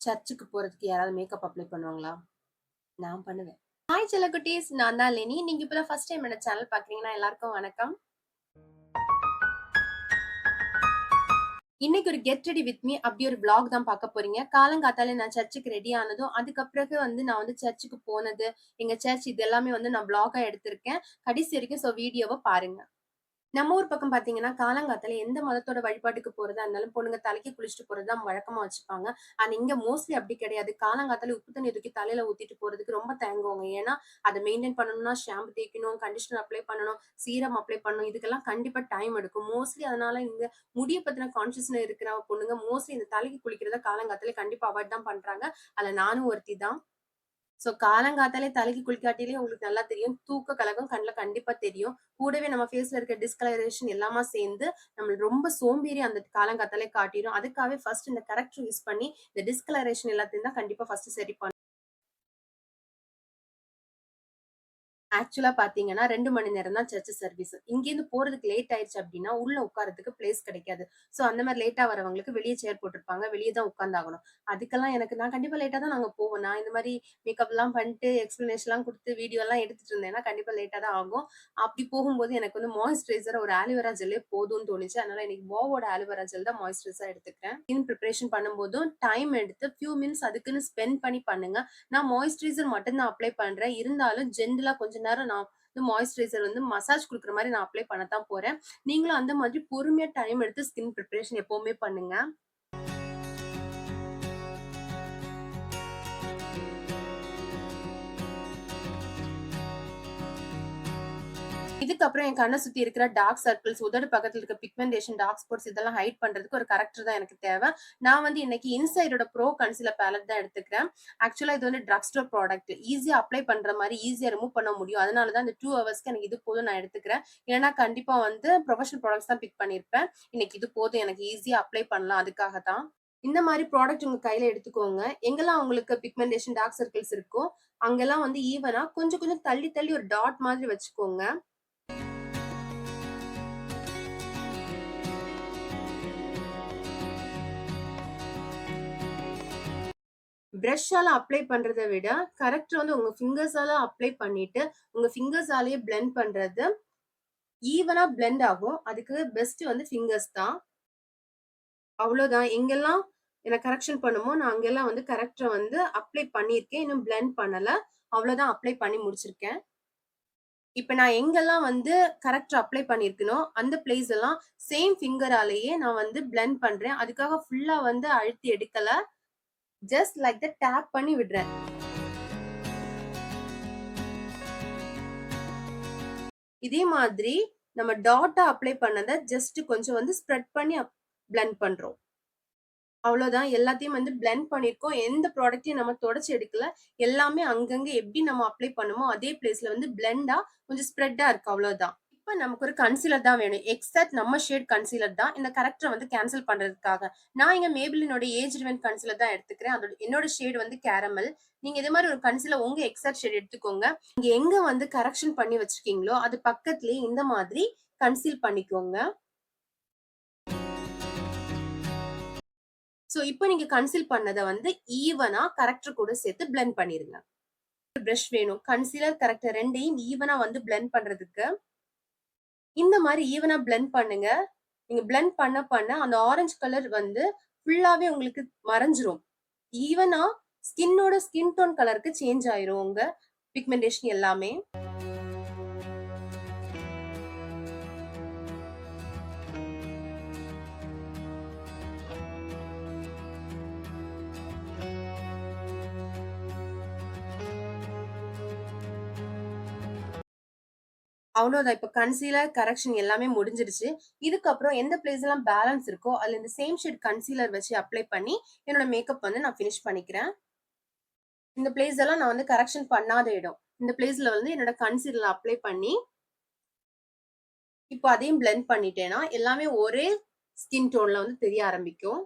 சர்ச்சுக்கு போறதுக்கு யாராவது மேக்கப் அப்ளை பண்ணுவாங்களா? நான் பண்ணுவேன். ஹாய் செல்லக்குட்டீஸ். நான் தான் லெனி. நீங்க இப்ப தான் ஃபர்ஸ்ட் டைம் என்னோட சேனல் பார்க்குறீங்கன்னா, எல்லாருக்கும் வணக்கம். இன்னைக்கு ஒரு கெட் ரெடி வித் மீ அப்படி ஒரு விளாக் தான் பார்க்க போறீங்க. காலங்காத்தால நான் சர்ச்சுக்கு ரெடி ஆனதும், அதுக்கு பிறகு நான் சர்ச்சுக்கு போனது, எங்க சர்ச் இது எல்லாமே நான் விளாகா எடுத்திருக்கேன். கடைசி வரைக்கும் வீடியோவ பாருங்க. நம்ம ஊர் பக்கம் பாத்தீங்கன்னா, காலங்காத்தால எந்த மதத்தோட வழிபாட்டுக்கு போறதா இருந்தாலும், பொண்ணுங்க தலைக்கு குளிச்சுட்டு போறது தான் வழக்கமா வச்சுப்பாங்க. ஆனா இங்க மோஸ்ட்லி அப்படி கிடையாது. காலங்காத்தால உப்பு தண்ணி தூக்கி தலையில ஊத்திட்டு போறதுக்கு ரொம்ப தயங்குவாங்க. ஏன்னா, அத மெயின்டெயின் பண்ணணும்னா ஷாம்பு தேய்க்கணும், கண்டிஷனர் அப்ளை பண்ணணும், சீரம் அப்ளை பண்ணணும். இதுக்கெல்லாம் கண்டிப்பா டைம் எடுக்கும். மோஸ்ட்லி அதனால இந்த முடிய பத்தின கான்ஷியஸ்னஸ் இருக்கிற பொண்ணுங்க மோஸ்ட்லி இந்த தலைக்கு குளிக்கிறத காலங்காத்தால கண்டிப்பா அவாய்ட் தான் பண்றாங்க. அதுல நானும் ஒருத்தி தான். காலங்காத்தாலே தலைக்கு குளிக்காட்டிலே உங்களுக்கு நல்லா தெரியும். தூக்க கலக்கம் கண்ல கண்டிப்பா தெரியும். கூடவே நம்ம ஃபேஸ்ல இருக்க டிஸ்கலரேஷன் எல்லாமா சேர்ந்து, நம்மள ரொம்ப சோம்பேறி அந்த காலங்காத்தாலே காட்டிரும். அதுக்காகவே ஃபர்ஸ்ட் இந்த கரெக்டர் யூஸ் பண்ணி, இந்த டிஸ்கலரேஷன் எல்லாத்தையும் தான் கண்டிப்பா ஃபர்ஸ்ட் சரி பண்ணணும். ஆக்சுவலா பாத்தீங்கன்னா 2 மணி நேரம் தான் சர்ச் சர்வீஸ். இங்கேருந்து போறதுக்கு லேட் ஆயிருச்சு அப்டின்னா, உள்ள உட்கார்றதுக்கு பிளேஸ் கிடைக்காது. அந்த மாரி லேட்டா வரவங்களுக்கு வெளிய சேர் போட்டுருப்பாங்க. வெளிய தான் உட்கார்ந்தாகணும். அதுக்கெல்லாம் நான் கண்டிப்பா லேட்டா தான் நாங்க போவோம். நான் இந்த மாரி மேக்கப்லாம் பண்ணிட்டு, எக்ஸ்பிளனேஷன்லாம் குடுத்து, வீடியோலாம் எடுத்துட்டு இருந்தேன்னா, கண்டிப்பா லேட்டா தான் ஆகும். அப்டி போகும்போது எனக்கு மாய்ஸ்சரைசர் ஒரு ஆலிவேரா ஜெல்லே போதும்னு தோணுச்சு. அதனால இன்னைக்கு வாவோட ஆலிவேரா ஜெல் தான் மாய்ஸ்சரைசரா எடுத்துக்கிறேன். ஸ்கின் பிரிப்பரேஷன் பண்ணும்போதும் டைம் எடுத்து ஃபியூ மினிட்ஸ் அதுக்குன்னு ஸ்பெண்ட் பண்ணி பண்ணுங்க. நான் மாய்ஸ்சரைசர் மட்டும் தான் அப்ளை பண்றேன். இருந்தாலும் ஜென்டிலா கொஞ்ச நேரம் நான் மாய்ஸ்சரைசர் மசாஜ் குடுக்குற மாரி நான் அப்ளை பண்ண தான் போறேன். நீங்களும் அந்த மாதிரி பொறுமையா டைம் எடுத்து ஸ்கின் பிரிப்பரேஷன் எப்பவுமே பண்ணுங்க. இதுக்கப்புறம் என் கண்ண சுத்தி இருக்கிற டார்க் சர்க்கிள்ஸ், உதடு பக்கத்துல இருக்க பிக்மெண்டேஷன், டார்க் ஸ்பாட்ஸ் இதெல்லாம் ஹைட் பண்றதுக்கு ஒரு கரெக்டர் தான் எனக்கு தேவை. நான் இன்னைக்கு இன்சைடோட ப்ரோ கன்சீலர் பேலட் தான் எடுத்துக்கிறேன். ஆக்சுவலா இது ட்ரக் ஸ்டோர் ப்ராடக்ட். ஈஸியா அப்ளை பண்ற மாரி ஈஸியா ரிமூவ் பண்ண முடியும். அதனால தான் இந்த 2 ஹவர்ஸ்க்கு எனக்கு இது போதும் நான் எடுத்துக்கிறேன். இல்லன்னா கண்டிப்பா ப்ரொஃபஷனல் ப்ராடக்ட்ஸ் தான் பிக் பண்ணியிருப்பேன். இன்னைக்கு இது போதும் எனக்கு ஈஸியா அப்ளை பண்ணலாம் அதுக்காக தான். இந்த மாரி ப்ராடக்ட் உங்க கையில எடுத்துக்கோங்க. எங்கெல்லாம் உங்களுக்கு பிக்மெண்டேஷன், டார்க் சர்க்கிள்ஸ் இருக்கோ, அங்கெல்லாம் ஈவனா கொஞ்சம் கொஞ்சம் தள்ளி தள்ளி ஒரு டாட் மாதிரி வச்சுக்கோங்க. பிரஷ்ஷால அப்ளை பண்றத விட, கரெக்ட்டா உங்க ஃபிங்கர்ஸால அப்ளை பண்ணிட்டு, உங்க ஃபிங்கர்ஸாலயே பிளெண்ட் பண்றது ஈவனா பிளெண்ட் ஆகும். அதுக்கு பெஸ்ட் ஃபிங்கர்ஸ் தான். அவ்வளோதான். எங்கெல்லாம் எனக்கு கரெக்ஷன் பண்ணுமோ, நான் அங்கெல்லாம் கரெக்ட்டா அப்ளை பண்ணியிருக்கேன். இன்னும் பிளெண்ட் பண்ணல. அவ்வளோதான் அப்ளை பண்ணி முடிச்சிருக்கேன். இப்ப நான் எங்கெல்லாம் கரெக்ட்டா அப்ளை பண்ணியிருக்கனோ, அந்த பிளேஸ் எல்லாம் சேம் ஃபிங்கராலேயே நான் பிளெண்ட் பண்றேன். அதுக்காக ஃபுல்லா அழுத்தி எடுக்கல. ஜஸ்ட் லைக் தட் டேப் பண்ணி விடுறேன். இதே மாதிரி நம்ம டாட்டா அப்ளை பண்ணத ஜஸ்ட் கொஞ்சம் ஸ்ப்ரெட் பண்ணி பிளெண்ட் பண்றோம். அவ்வளோதான். எல்லாத்தையும் பிளெண்ட் பண்ணியிருக்கோம். எந்த ப்ராடக்ட்டையும் நம்ம தொடச்சு எடுக்கல. எல்லாமே அங்கங்க எப்படி நம்ம அப்ளை பண்ணோமோ, அதே பிளேஸ்ல பிளெண்டா கொஞ்சம் ஸ்ப்ரெட்டா இருக்கு. அவ்வளோதான். இப்ப நமக்கு ஒரு கன்சீலர் தான் வேணும். எக்ஸாக்ட் நம்ம ஷேட் கன்சீலர் தான். இந்த கரெக்டர கேன்சல் பண்றதுக்காக. நான் இங்க மேபிலினோட ஏஜ் ரிவென் கன்சீலர் தான் எடுத்துக்கிறேன். என்னோட ஷேட் கேரமல். நீங்க இதே மாரி ஒரு கன்சீலர் உங்க எக்ஸாக்ட் ஷேட் எடுத்துக்கோங்க. நீங்க எங்க கரெக்ஷன் பண்ணி வச்சிருக்கீங்களோ, அது பக்கத்திலேயே இந்த மாதிரி கன்சீல் பண்ணிக்கோங்க. இப்ப நீங்க கன்சீல் பண்ணத ஈவனா கரெக்டர் கூட சேர்த்து பிளெண்ட் பண்ணிருங்க. பிரஷ் வேணும். கன்சீலர், கரெக்டர் 2யும் ஈவனா பிளெண்ட் பண்றதுக்கு இந்த மாரி ஈவனா பிளெண்ட் பண்ணுங்க. நீங்க பிளெண்ட் பண்ண பண்ண அந்த ஆரஞ்சு கலர் ஃபுல்லாவே உங்களுக்கு மறைஞ்சிரும். ஈவனா ஸ்கின் டோன் கலருக்கு சேஞ்ச் ஆயிரும் உங்க பிக்மெண்டேஷன் எல்லாமே. அவ்வளோதான். இப்ப கன்சீலர், கரெக்ஷன் எல்லாமே முடிஞ்சிருச்சு. இதுக்கப்புறம் எந்த பிளேஸ்லாம் பேலன்ஸ் இருக்கோ, அதுல இந்த சேம் ஷேட் கன்சீலர் வச்சு அப்ளை பண்ணி, என்னோட மேக்கப் நான் ஃபினிஷ் பண்ணிக்கிறேன். இந்த பிளேஸ் எல்லாம் நான் கரெக்ஷன் பண்ணாத இடம். இந்த பிளேஸ்ல என்னோட கன்சீலர் அப்ளை பண்ணி, இப்போ அதையும் பிளெண்ட் பண்ணிட்டேன்னா, எல்லாமே ஒரே ஸ்கின் டோன்ல தெரிய ஆரம்பிக்கும்.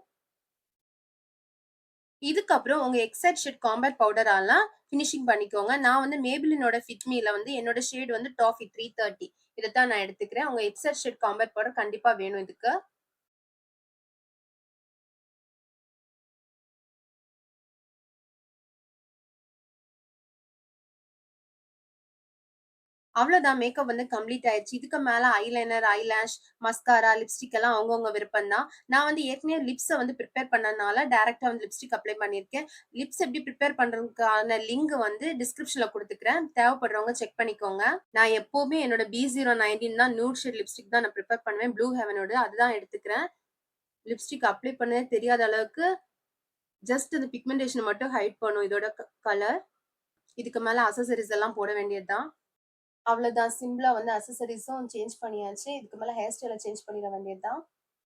இதுக்கப்புறம் உங்க எக்ஸாக்ட் ஷேட் காம்பேக்ட் பவுடரால ஃபினிஷிங் பண்ணிக்கோங்க. நான் மேபிலினோட ஃபிட் மீல என்னோட ஷேட் டாஃபி 330 இதத்தான் நான் எடுத்துக்கிறேன். உங்க எக்ஸாக்ட் ஷேட் காம்பேக்ட் பவுடர் கண்டிப்பா வேணும் இதுக்கு. அவ்வளோதான் மேக்கப் வந்து கம்ப்ளீட் ஆயிடுச்சு. இதுக்கு மேல ஐலைனர், ஐலாஷ், மஸ்காரா, லிப்ஸ்டிக் எல்லாம் அவங்கவங்க விருப்பம் தான். நான் வந்து ஏற்கனவே லிப்ஸ வந்து பிரிப்பேர் பண்ணனால டைரக்ட்டா வந்து லிப்ஸ்டிக் அப்ளை பண்ணியிருக்கேன். லிப்ஸ் எப்படி பிரிப்பேர் பண்றதுக்கான லிங்க் வந்து டிஸ்கிரிப்ஷன்ல குடுத்துக்கிறேன். தேவைப்படுறவங்க செக் பண்ணிக்கோங்க. நான் எப்பவுமே என்னோட B019 தான் நியூட் ஷேட் லிப்ஸ்டிக் தான் நான் பிரிப்பேர் பண்ணுவேன். ப்ளூ ஹெவனோட அதுதான் எடுத்துக்கிறேன். லிப்ஸ்டிக் அப்ளை பண்ணவே தெரியாத அளவுக்கு ஜஸ்ட் அந்த பிக்மெண்டேஷன மட்டும் ஹைட் பண்ணும் இதோட கலர். இதுக்கு மேல அக்சஸரீஸ் எல்லாம் போட வேண்டியது தான். அவ்வளோதான். சிம்பிளா வந்து அக்சஸரீஸும் சேஞ்ச் பண்ணியாச்சு. இதுக்கு மேல ஹேர் ஸ்டைல சேஞ்ச் பண்ணிட வேண்டியது தான்.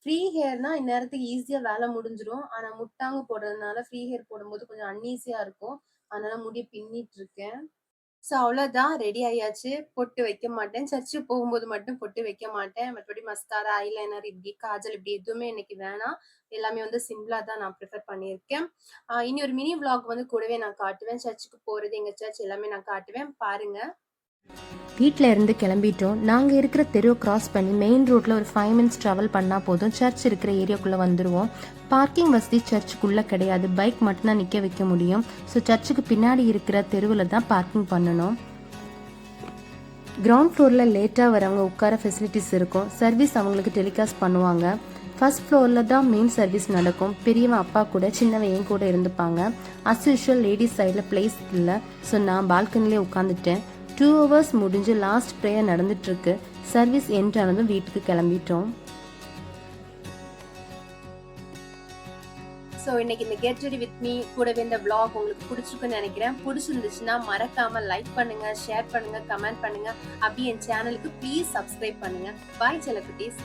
ஃப்ரீ ஹேர்னா இந்நேரத்துக்கு ஈஸியா வேல முடிஞ்சிரும். ஆனா முட்டாங்கு போடுறதுனால ஃப்ரீ ஹேர் போடும்போது கொஞ்சம் அன்ஈஸியா இருக்கும். அதனால முடிய பின்னிட்டு இருக்கேன். ஸோ அவ்வளோதான் ரெடி ஆயாச்சு. பொட்டு வைக்க மாட்டேன். சர்ச்சுக்கு போகும்போது மட்டும் பொட்டு வைக்க மாட்டேன். மத்தபடி மஸ்காரா, ஐலைனர் இப்படி காஜல் இப்படி எதுவுமே இன்னைக்கு வேணாம். எல்லாமே வந்து சிம்பிளா தான் நான் ப்ரிஃபர் பண்ணியிருக்கேன். இனி ஒரு மினி விளாக் வந்து கூடவே நான் காட்டுவேன். சர்ச்சுக்கு போறது, எங்க சர்ச் எல்லாமே நான் காட்டுவேன். பாருங்க. வீட்டில் இருந்து கிளம்பிட்டோம். நாங்கள் இருக்கிற தெருவை கிராஸ் பண்ணி மெயின் ரோட்டில் ஒரு 5 மினிட்ஸ் ட்ராவல் பண்ணால் போதும் சர்ச் இருக்கிற ஏரியாக்குள்ளே வந்துடுவோம். பார்க்கிங் வசதி சர்ச்சுக்குள்ளே கிடையாது. பைக் மட்டும்தான் நிற்க வைக்க முடியும். ஸோ சர்ச்சுக்கு பின்னாடி இருக்கிற தெருவில் தான் பார்க்கிங் பண்ணணும். கிரவுண்ட் ஃப்ளோரில் லேட்டாக வரவங்க உட்கார ஃபெசிலிட்டிஸ் இருக்கும். சர்வீஸ் அவங்களுக்கு டெலிகாஸ்ட் பண்ணுவாங்க. ஃபர்ஸ்ட் ஃப்ளோரில் தான் மெயின் சர்வீஸ் நடக்கும். பெரியவன் அப்பா கூட சின்னவன் என் கூட இருந்துப்பாங்க. அஸ் யூஷுவல் லேடிஸ் சைடில் பிளேஸ் இல்லை. ஸோ நான் பால்கனிலே உட்காந்துட்டேன். 2 hours முடிஞ்சு லாஸ்ட் ப்ரேயர் நடந்துட்டு இருக்கு. சர்வீஸ் எண்ட் ஆனதும் வீட்டுக்கு கிளம்பிட்டோம். ஸோ இன்னைக்கு இந்த கெட் ரெடி வித் மீ கூடவே இந்த vlog உங்களுக்கு பிடிச்சிருக்குன்னு நினைக்கிறேன். பிடிச்சிருந்துச்சுன்னா மறக்காம லைக் பண்ணுங்க, ஷேர் பண்ணுங்க, கமெண்ட் பண்ணுங்க. அப்படியே என் சேனலுக்கு ப்ளீஸ் சப்ஸ்கிரைப் பண்ணுங்க. பாய் செல்லக்குட்டீஸ்.